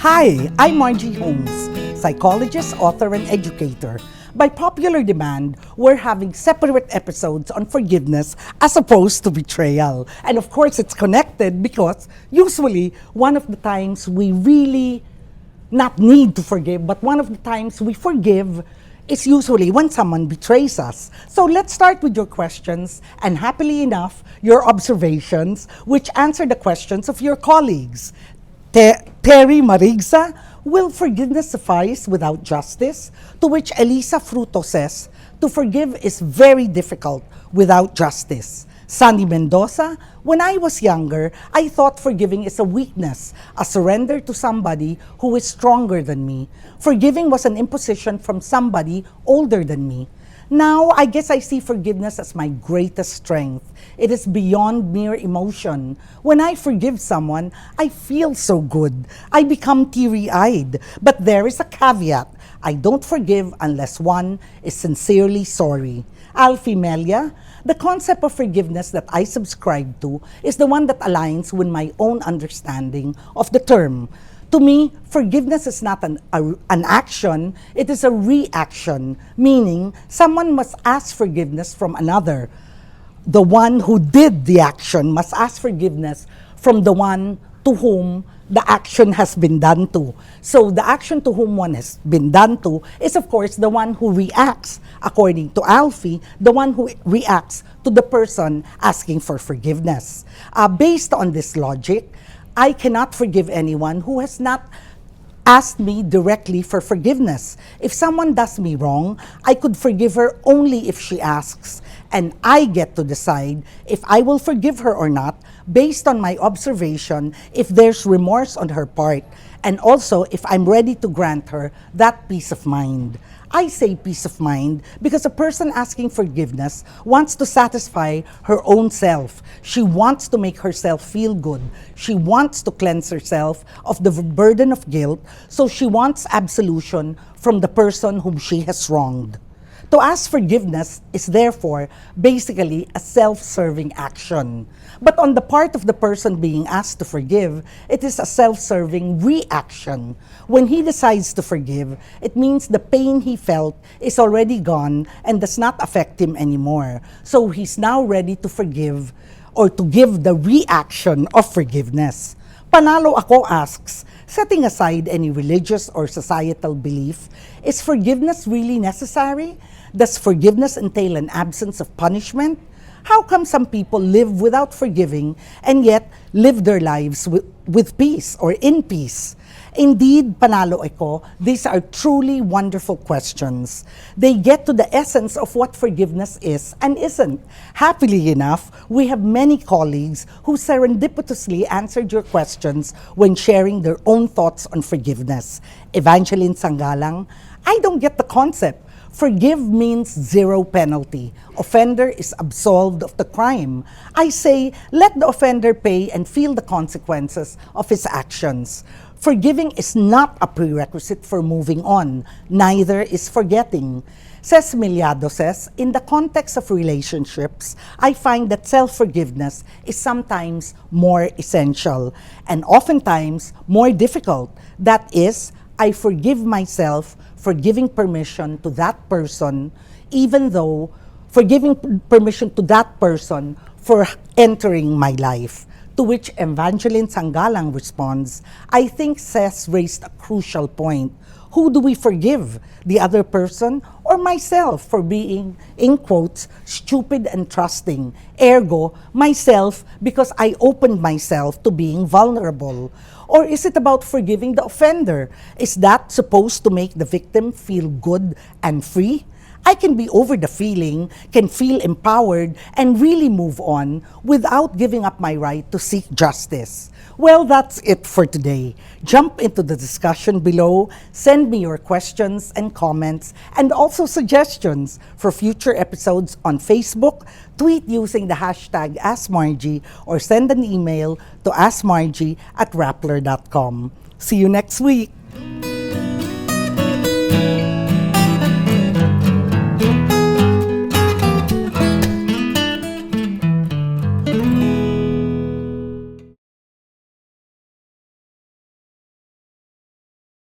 Hi, I'm Margie Holmes, psychologist, author, and educator. By popular demand, we're having separate episodes on forgiveness as opposed to betrayal. And of course, it's connected because usually one of the times we really not need to forgive, but one of the times we forgive is usually when someone betrays us. So let's start with your questions and happily enough, your observations, which answer the questions of your colleagues. Terry Marigza, will forgiveness suffice without justice? To which Elisa Fruto says, to forgive is very difficult without justice. Sandy Mendoza, when I was younger, I thought forgiving is a weakness, a surrender to somebody who is stronger than me. Forgiving was an imposition from somebody older than me. Now, I guess I see forgiveness as my greatest strength. It is beyond mere emotion. When I forgive someone, I feel so good. I become teary-eyed. But there is a caveat. I don't forgive unless one is sincerely sorry. Alfie Melia, the concept of forgiveness that I subscribe to is the one that aligns with my own understanding of the term. To me, forgiveness is not an action, it is a reaction, meaning someone must ask forgiveness from another. The one who did the action must ask forgiveness from the one to whom the action has been done to. So the action to whom one has been done to is of course the one who reacts, according to Alfie, the one who reacts to the person asking for forgiveness. Based on this logic, I cannot forgive anyone who has not asked me directly for forgiveness. If someone does me wrong, I could forgive her only if she asks, and I get to decide if I will forgive her or not based on my observation if there's remorse on her part, and also if I'm ready to grant her that peace of mind. I say peace of mind because a person asking forgiveness wants to satisfy her own self. She wants to make herself feel good. She wants to cleanse herself of the burden of guilt, so she wants absolution from the person whom she has wronged. To ask forgiveness is therefore basically a self-serving action. But on the part of the person being asked to forgive, it is a self-serving reaction. When he decides to forgive, it means the pain he felt is already gone and does not affect him anymore. So he's now ready to forgive or to give the reaction of forgiveness. Panalo Ako asks, setting aside any religious or societal belief, is forgiveness really necessary? Does forgiveness entail an absence of punishment? How come some people live without forgiving and yet live their lives with peace or in peace? Indeed, Panalo Ako, these are truly wonderful questions. They get to the essence of what forgiveness is and isn't. Happily enough, we have many colleagues who serendipitously answered your questions when sharing their own thoughts on forgiveness. Evangeline Sangalang, I don't get the concept. Forgive means zero penalty. Offender is absolved of the crime. I say, let the offender pay and feel the consequences of his actions. Forgiving is not a prerequisite for moving on. Neither is forgetting. Says Miliado says, in the context of relationships, I find that self-forgiveness is sometimes more essential and oftentimes more difficult. That is, I forgive myself for giving permission to that person, even though for giving permission to that person for entering my life. To which Evangeline Sangalang responds, I think Seth raised a crucial point. Who do we forgive? The other person or myself for being, in quotes, stupid and trusting? Ergo, myself because I opened myself to being vulnerable. Or is it about forgiving the offender? Is that supposed to make the victim feel good and free? I can be over the feeling, can feel empowered, and really move on without giving up my right to seek justice. Well, that's it for today. Jump into the discussion below, send me your questions and comments, and also suggestions for future episodes on Facebook, tweet using the hashtag AskMargie, or send an email to askmargie@rappler.com. See you next week.